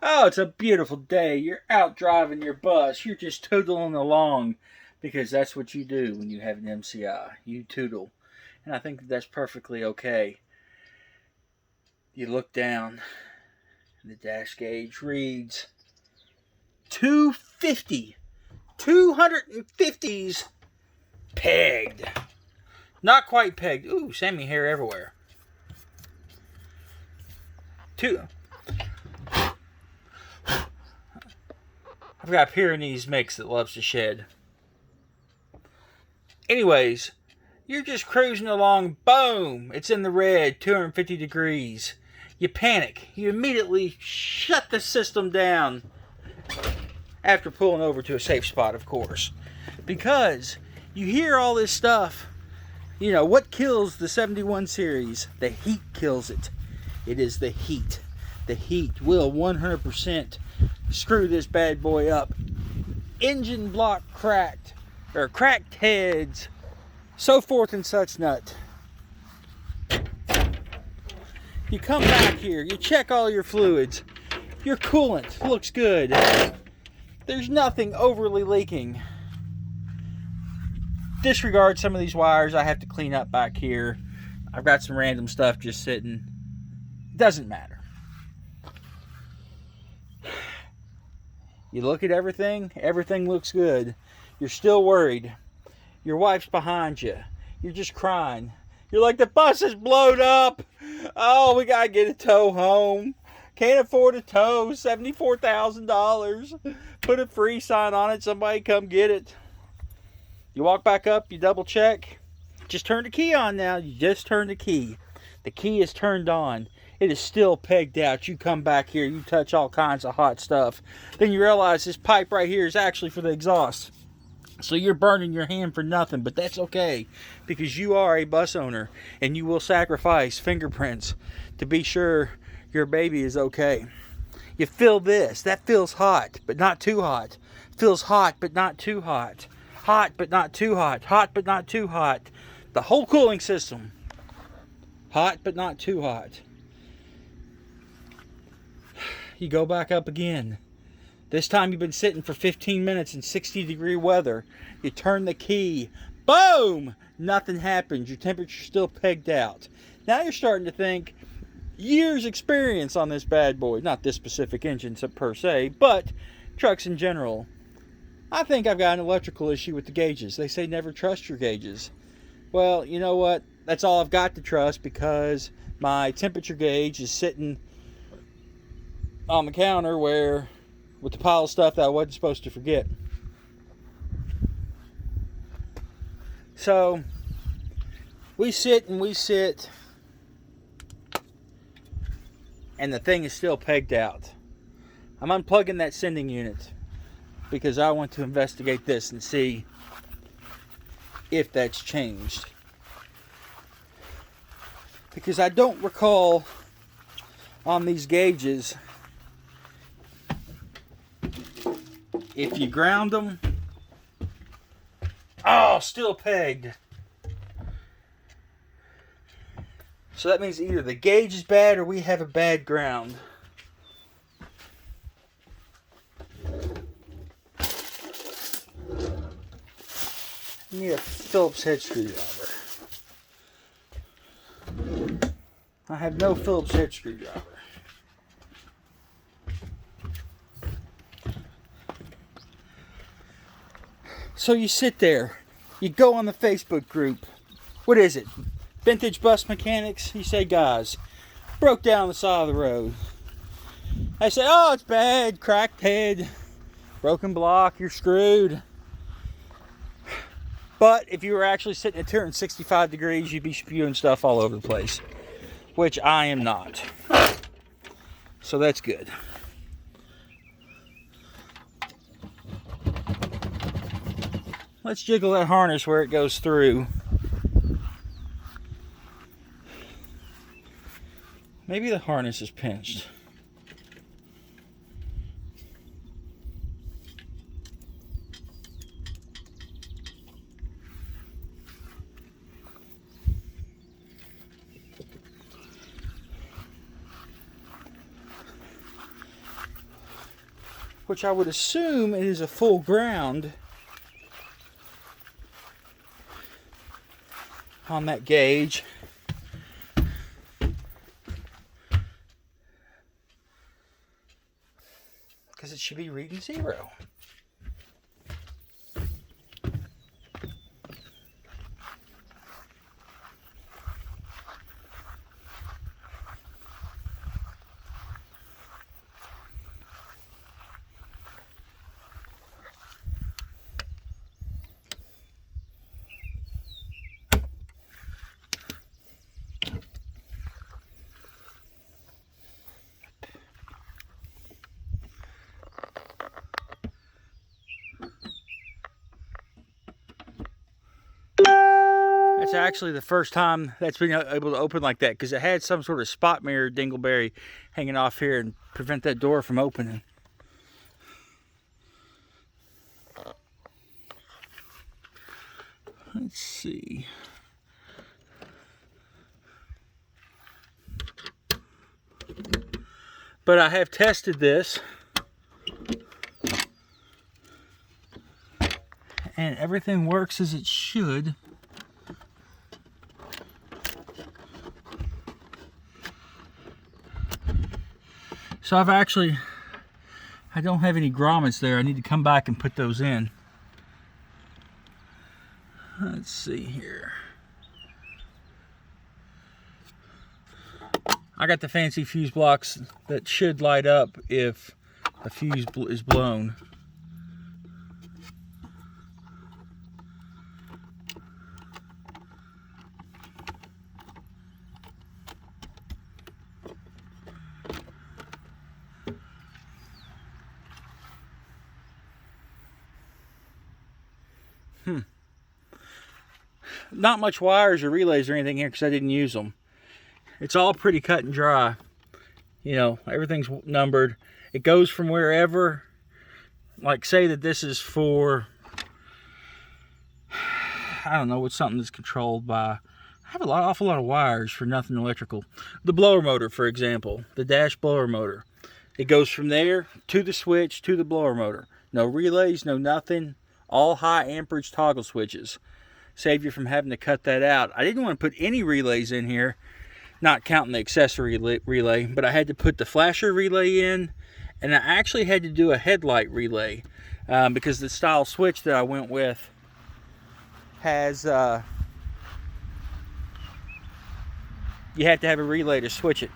Oh, it's a beautiful day. You're out driving your bus. You're just tootling along because that's what you do when you have an MCI. You tootle. And I think that's perfectly okay. You look down, and the dash gauge reads 250. 250s pegged. Not quite pegged. Ooh, Sammy hair everywhere. I've got a Pyrenees mix that loves to shed. Anyways, you're just cruising along. Boom! It's in the red, 250 degrees. You panic. You immediately shut the system down after pulling over to a safe spot, of course. Because you hear all this stuff. You know, what kills the 71 series? The heat kills it. It is the heat. The heat will 100% screw this bad boy up. Engine block cracked, or cracked heads, so forth and such nut. You come back here, you check all your fluids. Your coolant looks good. There's nothing overly leaking. Disregard some of these wires I have to clean up back here. I've got some random stuff just sitting. Doesn't matter. You look at everything, everything looks good. You're still worried. Your wife's behind you. You're just crying. You're like, the bus is blown up. Oh, we gotta get a tow home. Can't afford a tow, $74,000. Put a free sign on it, somebody come get it. You walk back up, you double check. Just turn the key on now. You just turn the key. The key is turned on. It is still pegged out. You come back here, you touch all kinds of hot stuff. Then you realize this pipe right here is actually for the exhaust. So you're burning your hand for nothing, but that's okay. Because you are a bus owner and you will sacrifice fingerprints to be sure your baby is okay. You feel this. That feels hot, but not too hot. Feels hot, but not too hot. Hot, but not too hot. Hot, but not too hot. The whole cooling system. Hot, but not too hot. You go back up again. This time you've been sitting for 15 minutes in 60-degree weather. You turn the key. Boom! Nothing happens. Your temperature's still pegged out. Now you're starting to think, years experience on this bad boy. Not this specific engine per se, but trucks in general. I think I've got an electrical issue with the gauges. They say never trust your gauges. Well, you know what? That's all I've got to trust because my temperature gauge is sitting on the counter with the pile of stuff that I wasn't supposed to forget. So we sit and the thing is still pegged out. I'm unplugging that sending unit because I want to investigate this and see if that's changed. Because I don't recall on these gauges if you ground them. Oh, still pegged. So that means either the gauge is bad or we have a bad ground. I need a Phillips head screwdriver. I have no Phillips head screwdriver. So you sit there, you go on the Facebook group. What is it? Vintage Bus Mechanics? You say, guys, broke down the side of the road. I say, oh, it's bad, cracked head, broken block, you're screwed. But if you were actually sitting at 265 degrees, you'd be spewing stuff all over the place. Which I am not. So that's good. Let's jiggle that harness where it goes through. Maybe the harness is pinched. which I would assume it is a full ground on that gauge. Because it should be reading 0. That's actually the first time that's been able to open like that, because it had some sort of spot mirror dingleberry hanging off here and prevent that door from opening. Let's see. But I have tested this, and everything works as it should. So I don't have any grommets there. I need to come back and put those in. Let's see here. I got the fancy fuse blocks that should light up if a fuse is blown. Not much wires or relays or anything here because I didn't use them. It's all pretty cut and dry. You know, everything's numbered. It goes from wherever, like say that this is for, I don't know, it's something that's controlled by, I have awful lot of wires for nothing electrical. The blower motor, for example, the dash blower motor. It goes from there to the switch to the blower motor. No relays, no nothing. All high amperage toggle switches. Save you from having to cut that out. I didn't want to put any relays in here, not counting the accessory relay, but I had to put the flasher relay in, and I actually had to do a headlight relay because the style switch that I went with has, you have to have a relay to switch it.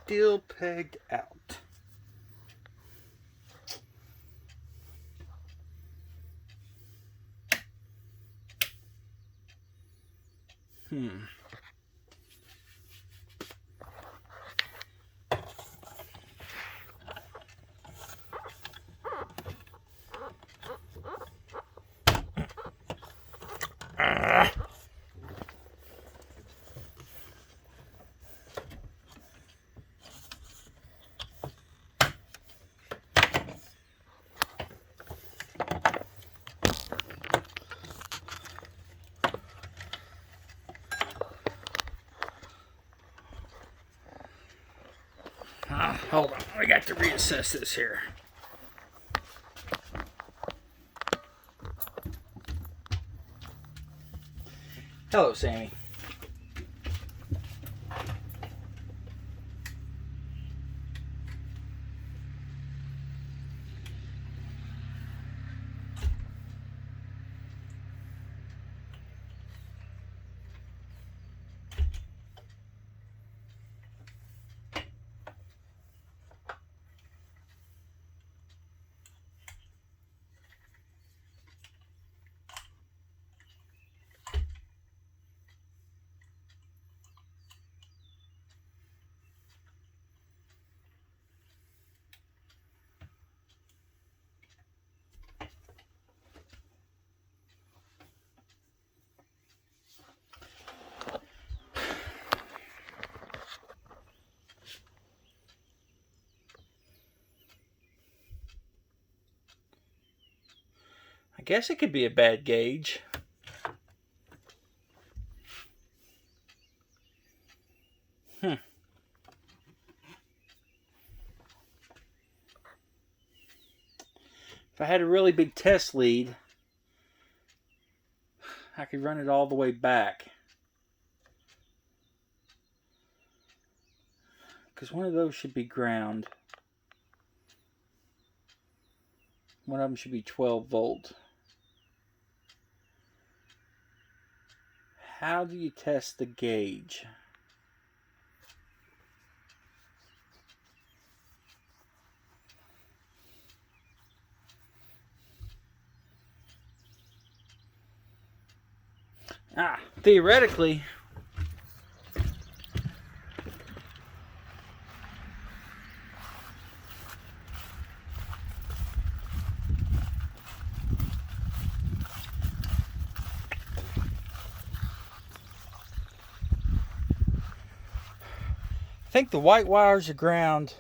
Still pegged out. Hold on, I got to reassess this here. Hello, Sammy. I guess it could be a bad gauge. If I had a really big test lead, I could run it all the way back. Because one of those should be ground. One of them should be 12 volt. How do you test the gauge? Theoretically, I think the white wires are ground,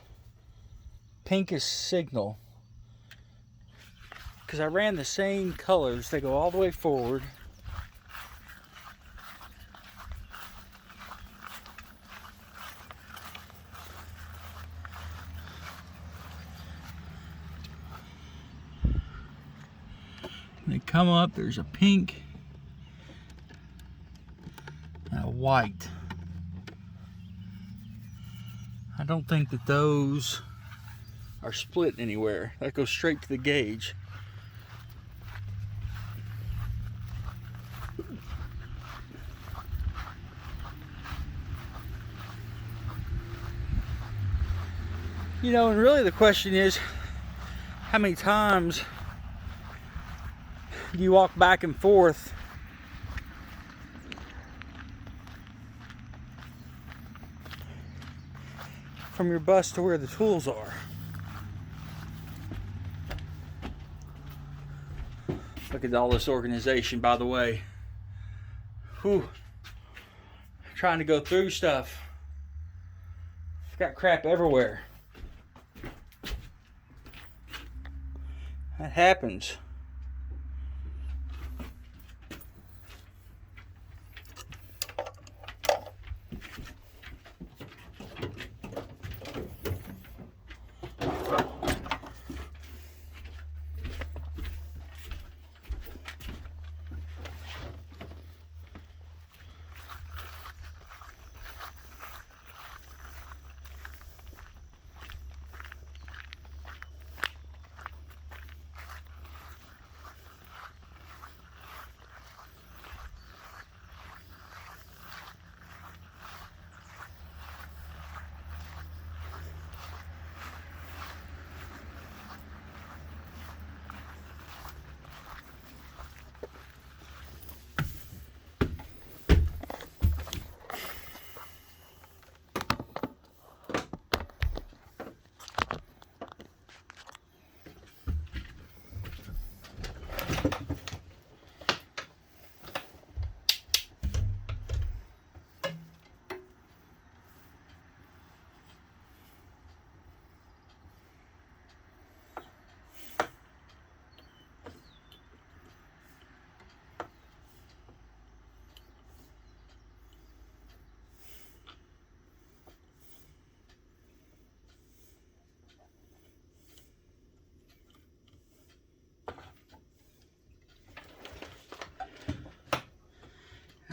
pink is signal. Because I ran the same colors, they go all the way forward. They come up, there's a pink and a white. I don't think that those are split anywhere. That goes straight to the gauge. You know, and really the question is, how many times do you walk back and forth from your bus to where the tools are? Look at all this organization, by the way. Whew. Trying to go through stuff. I've got crap everywhere. That happens.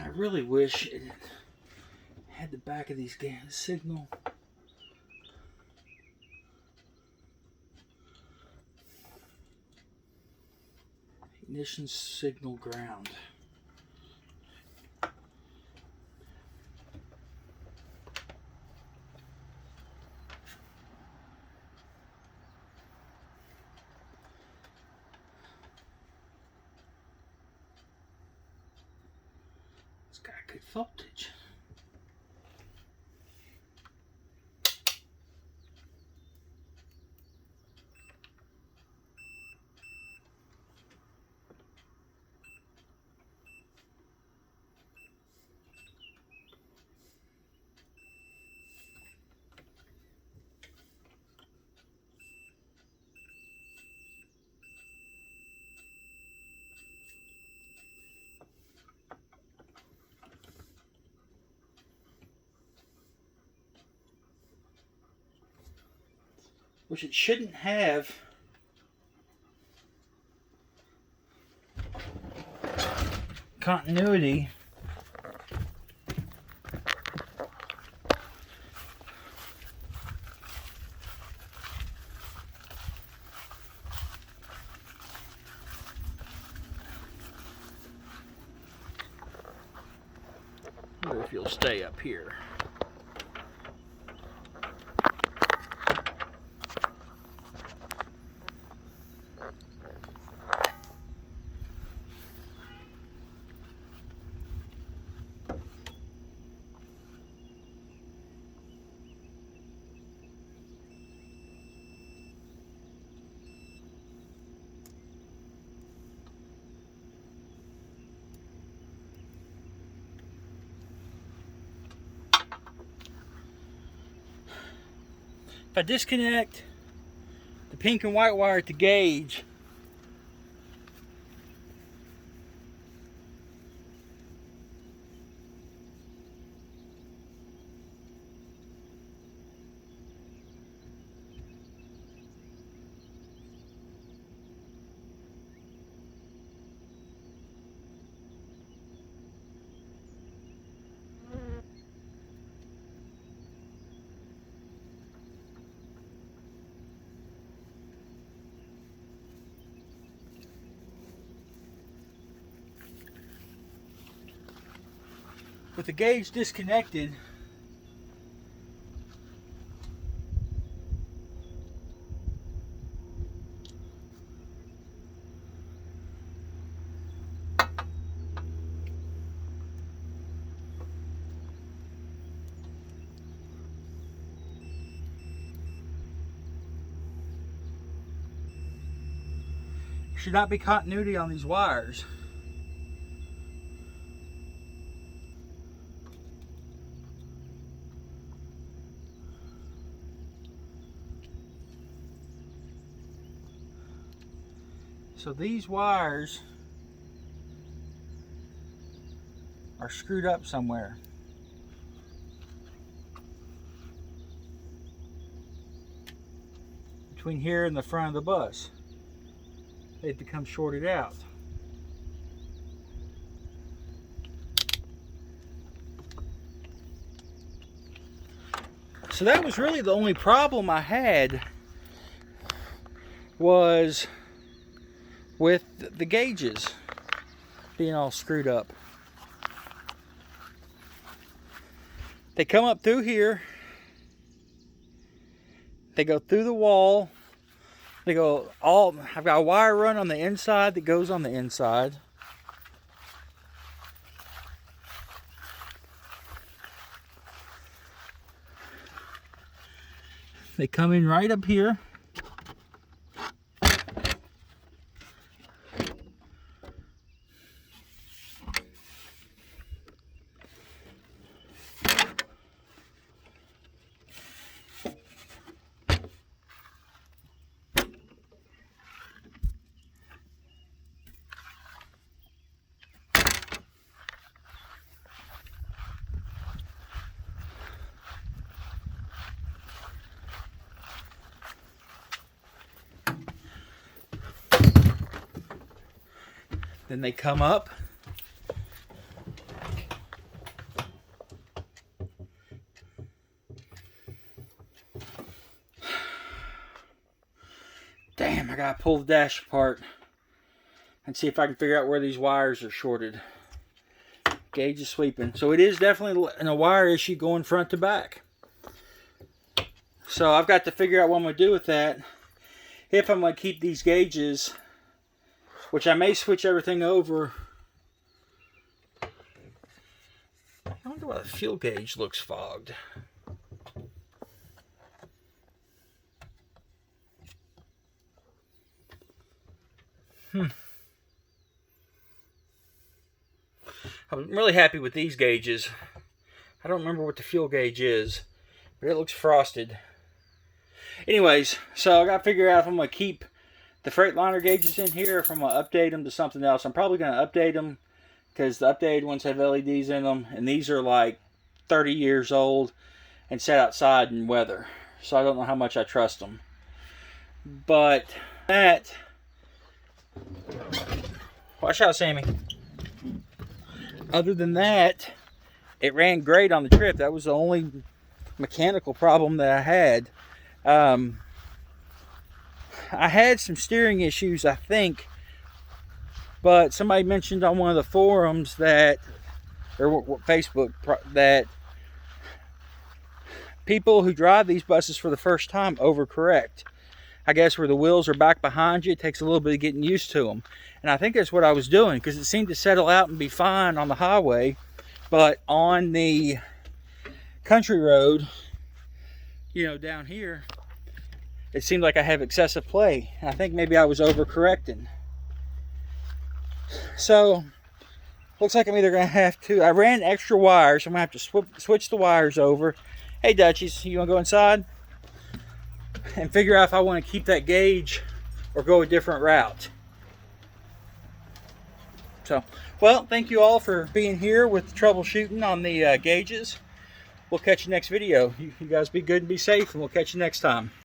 I really wish it had the back of these signal. Ignition signal ground. It's got good voltage. which it shouldn't have continuity. I wonder if you'll stay up here. If I disconnect the pink and white wire at the gauge, with the gauge disconnected, should not be continuity on these wires. So these wires are screwed up somewhere. Between here and the front of the bus. They've become shorted out. So that was really the only problem I had, was with the gauges being all screwed up. They come up through here, they go through the wall, they go all, I've got a wire run on the inside that goes on the inside. They come in right up here. Then they come up. Damn, I gotta pull the dash apart and see if I can figure out where these wires are shorted. Gauge is sweeping. So it is definitely a wire issue going front to back. So I've got to figure out what I'm going to do with that. If I'm going to keep these gauges, which I may switch everything over. I wonder why the fuel gauge looks fogged. I'm really happy with these gauges. I don't remember what the fuel gauge is, but it looks frosted. Anyways, so I got to figure out if I'm going to keep the Freightliner gauges in here, or if I'm going to update them to something else. I'm probably going to update them because the updated ones have LEDs in them, and these are like 30 years old and set outside in weather. So I don't know how much I trust them. But that, watch out, Sammy. Other than that, it ran great on the trip. That was the only mechanical problem that I had. I had some steering issues, I think, but somebody mentioned on one of the forums that, or Facebook, that people who drive these buses for the first time overcorrect. I guess where the wheels are back behind you, it takes a little bit of getting used to them. And I think that's what I was doing, because it seemed to settle out and be fine on the highway, but on the country road, you know, down here, it seemed like I have excessive play. I think maybe I was overcorrecting. So, looks like I'm either going to have to, I ran extra wires, so I'm going to have to switch the wires over. Hey, Dutchies, you want to go inside? And figure out if I want to keep that gauge or go a different route. So, well, thank you all for being here with the troubleshooting on the gauges. We'll catch you next video. You guys be good and be safe, and we'll catch you next time.